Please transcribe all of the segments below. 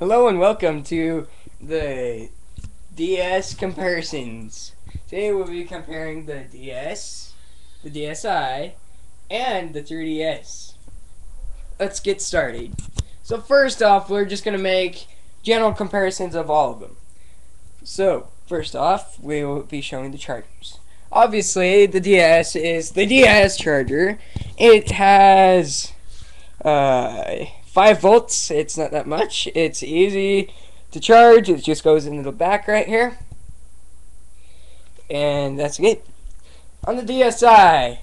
Hello and welcome to the DS comparisons. Today we'll be comparing the DS, the DSi, and the 3DS. Let's get started. So first off, we're just going to make general comparisons of all of them. So first off, we will be showing the chargers. Obviously, the DS is the DS charger. It has 5 volts. It's not that much. It's easy to charge. It just goes into the back right here, and that's it. On the DSi,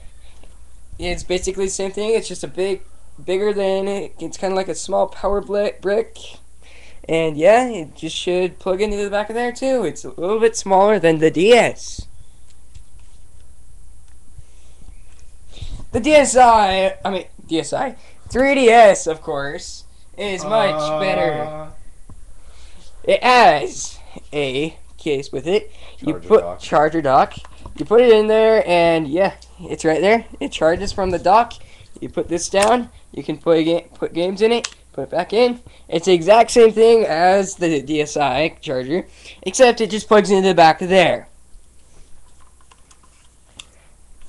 it's basically the same thing. It's just bigger than it. It's kind of like a small power brick, and yeah, it just should plug into the back of there too. It's a little bit smaller than the DS. The DSi, 3DS, of course, is much better. It has a case with it. Charger dock. You put it in there, and yeah, it's right there. It charges from the dock. You put this down. You can put games in it. Put it back in. It's the exact same thing as the DSi charger, except it just plugs into the back of there.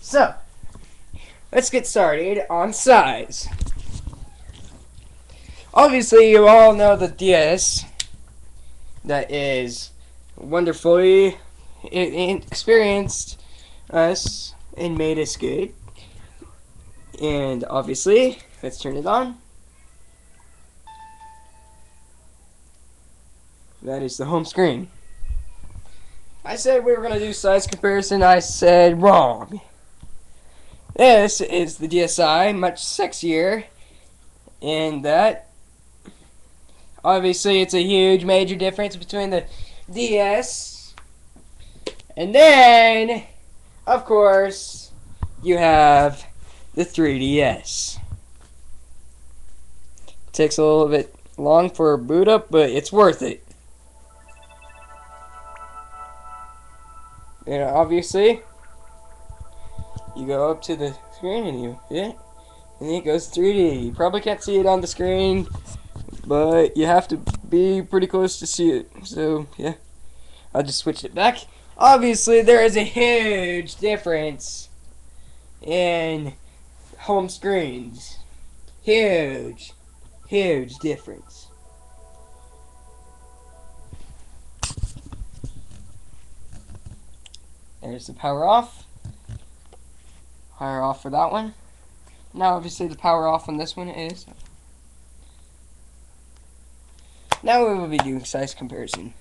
So, let's get started on size. Obviously, you all know the DS that is wonderfully experienced us and made us good. And obviously, let's turn it on. That is the home screen. I said we were going to do size comparison. I said wrong. This is the DSi, much sexier in that obviously it's a huge major difference between the DS, and then of course you have the 3DS. It takes a little bit long for a boot up, but it's worth it. And obviously you go up to the screen and you hit it, and it goes 3D. You probably can't see it on the screen, but you have to be pretty close to see it. So yeah, I'll just switch it back. Obviously, there is a huge difference in home screens. Huge difference. There's the power off. Power off for that one. Now obviously the power off on this one is. Now we will be doing size comparison.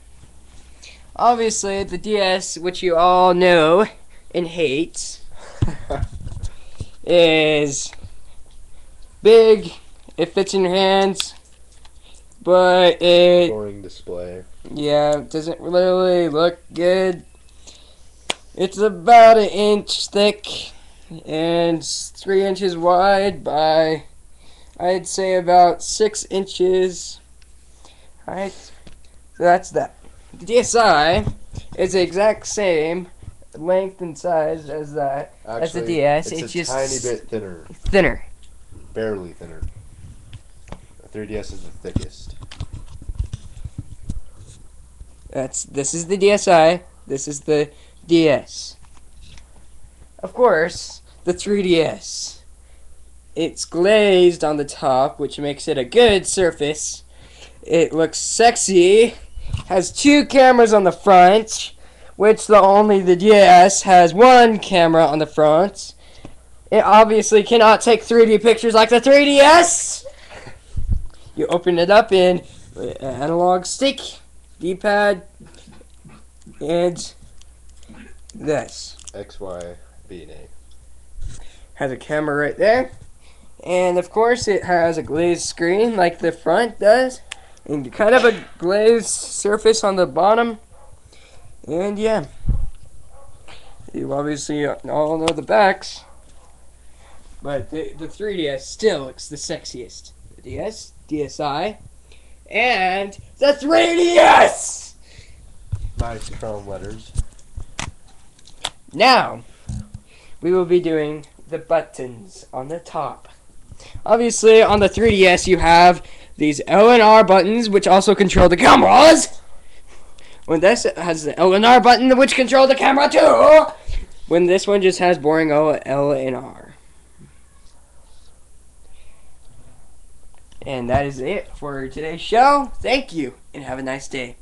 Obviously the DS, which you all know and hate, is big. It fits in your hands, but boring display. Yeah, it doesn't really look good. It's about 1 inch thick and 3 inches wide by, I'd say, about 6 inches. Alright, so that's that. The DSi is the exact same length and size as that. Actually, as the DS. It's just tiny bit thinner. Thinner. Barely thinner. The 3DS is the thickest. This is the DSi. This is the DS. Of course, the 3DS. It's glazed on the top, which makes it a good surface. It looks sexy. Has 2 cameras on the front, which the DS has 1 camera on the front. It obviously cannot take 3D pictures like the 3DS. You open it up in analog stick, D-pad, and this. X, Y, B, and A. Has a camera right there. And of course it has a glazed screen like the front does. And kind of a glazed surface on the bottom. And yeah. You obviously all know the backs. But the 3DS still looks the sexiest. The DS, DSi, and the 3DS! Nice chrome letters. Now, we will be doing the buttons on the top. Obviously, on the 3DS, you have these L and R buttons, which also control the cameras. When this has the L and R button, which control the camera too. When this one just has boring L and R. And that is it for today's show. Thank you, and have a nice day.